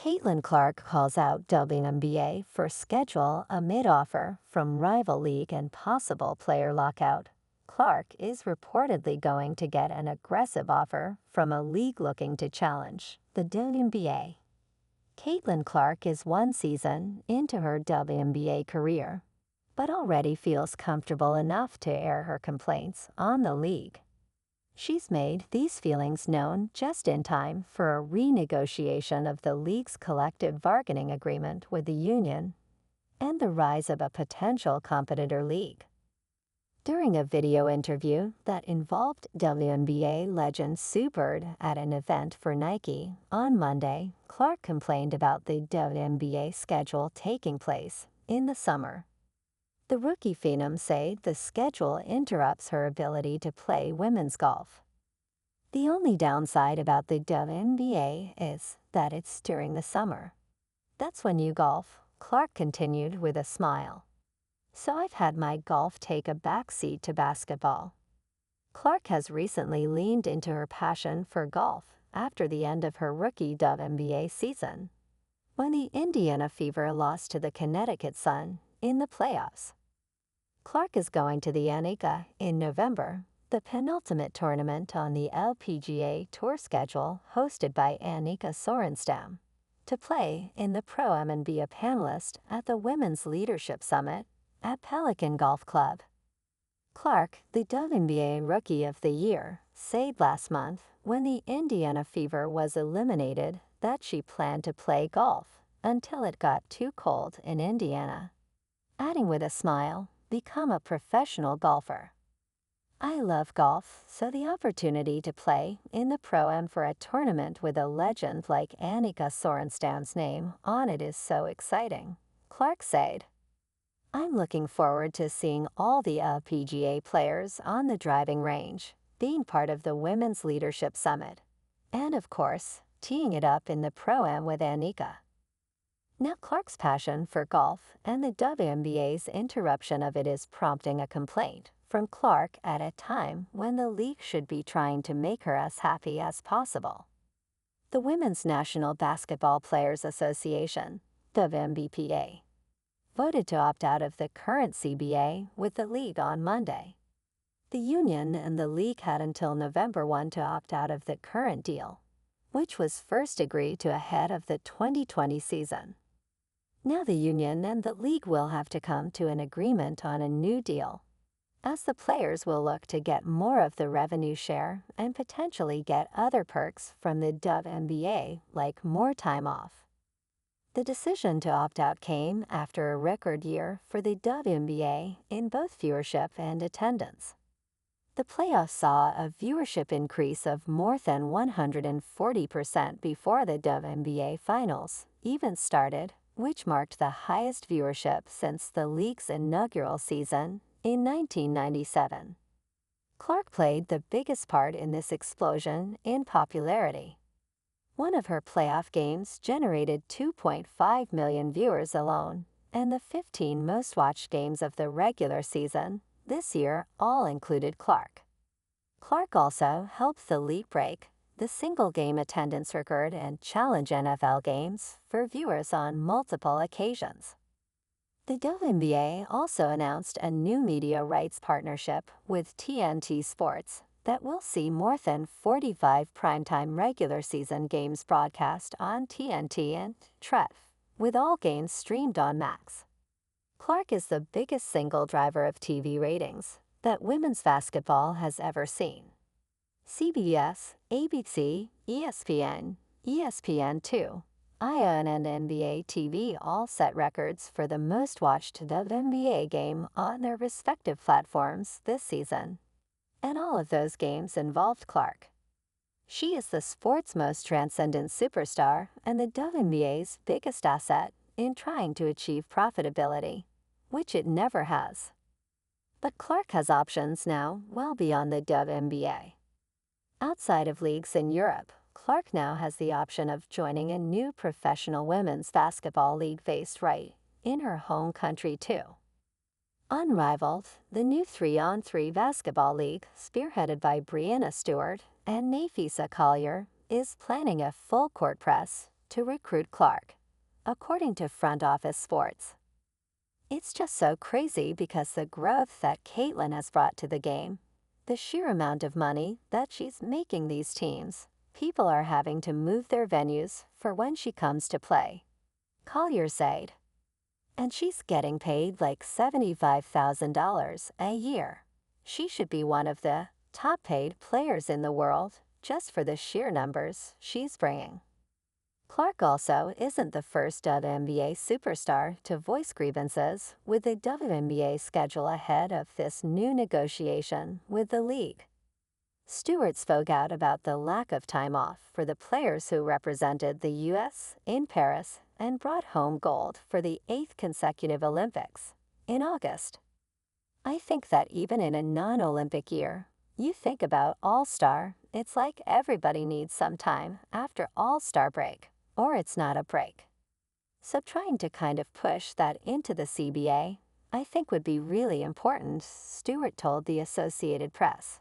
Caitlin Clark calls out WNBA for schedule amid offer from rival league and possible player lockout. Clark is reportedly going to get an aggressive offer from a league looking to challenge the WNBA. Caitlin Clark is one season into her WNBA career, but already feels comfortable enough to air her complaints on the league. She's made these feelings known just in time for a renegotiation of the league's collective bargaining agreement with the union and the rise of a potential competitor league. During a video interview that involved WNBA legend Sue Bird at an event for Nike on Monday, Clark complained about the WNBA schedule taking place in the summer. The rookie Phenom said the schedule interrupts her ability to play women's golf. The only downside about the WNBA is that it's during the summer. That's when you golf, Clark continued with a smile. So I've had my golf take a backseat to basketball. Clark has recently leaned into her passion for golf after the end of her rookie WNBA season, when the Indiana Fever lost to the Connecticut Sun in the playoffs. Clark is going to the Annika in November, the penultimate tournament on the LPGA Tour schedule hosted by Annika Sorenstam, to play in the Pro-Am and be a panelist at the Women's Leadership Summit at Pelican Golf Club. Clark, the WNBA Rookie of the Year, said last month when the Indiana Fever was eliminated that she planned to play golf until it got too cold in Indiana, adding with a smile, "Become a professional golfer. I love golf, so the opportunity to play in the Pro-Am for a tournament with a legend like Annika Sorenstam's name on it is so exciting," Clark said. "I'm looking forward to seeing all the LPGA players on the driving range, being part of the Women's Leadership Summit, and of course, teeing it up in the Pro-Am with Annika." Now Clark's passion for golf and the WNBA's interruption of it is prompting a complaint from Clark at a time when the league should be trying to make her as happy as possible. The Women's National Basketball Players Association, WNBPA, voted to opt out of the current CBA with the league on Monday. The union and the league had until November 1 to opt out of the current deal, which was first agreed to ahead of the 2020 season. Now the union and the league will have to come to an agreement on a new deal, as the players will look to get more of the revenue share and potentially get other perks from the WNBA, like more time off. The decision to opt out came after a record year for the WNBA in both viewership and attendance. The playoffs saw a viewership increase of more than 140% before the WNBA Finals even started, which marked the highest viewership since the league's inaugural season in 1997. Clark played the biggest part in this explosion in popularity. One of her playoff games generated 2.5 million viewers alone, and the 15 most-watched games of the regular season this year all included Clark. Clark also helped the league break the single-game attendance record and challenge NFL games for viewers on multiple occasions. The WNBA also announced a new media rights partnership with TNT Sports that will see more than 45 primetime regular season games broadcast on TNT and TREF, with all games streamed on Max. Clark is the biggest single driver of TV ratings that women's basketball has ever seen. CBS, ABC, ESPN, ESPN2, ION and NBA TV all set records for the most-watched WNBA game on their respective platforms this season. And all of those games involved Clark. She is the sport's most transcendent superstar and the WNBA's biggest asset in trying to achieve profitability, which it never has. But Clark has options now well beyond the WNBA. Outside of leagues in Europe, Clark now has the option of joining a new professional women's basketball league based right in her home country too. Unrivaled, the new 3-on-3 basketball league, spearheaded by Breanna Stewart and Nafisa Collier, is planning a full-court press to recruit Clark, according to Front Office Sports. It's just so crazy because the growth that Caitlin has brought to the game, the sheer amount of money that she's making these teams, people are having to move their venues for when she comes to play. Collier said. And she's getting paid like $75,000 a year. She should be one of the top paid players in the world just for the sheer numbers she's bringing. Clark also isn't the first WNBA superstar to voice grievances with the WNBA schedule ahead of this new negotiation with the league. Stewart spoke out about the lack of time off for the players who represented the U.S. in Paris and brought home gold for the 8th consecutive Olympics in August. I think that even in a non-Olympic year, you think about All-Star, it's like everybody needs some time after All-Star break, or it's not a break. So trying to kind of push that into the CBA, I think would be really important, Stewart told the Associated Press.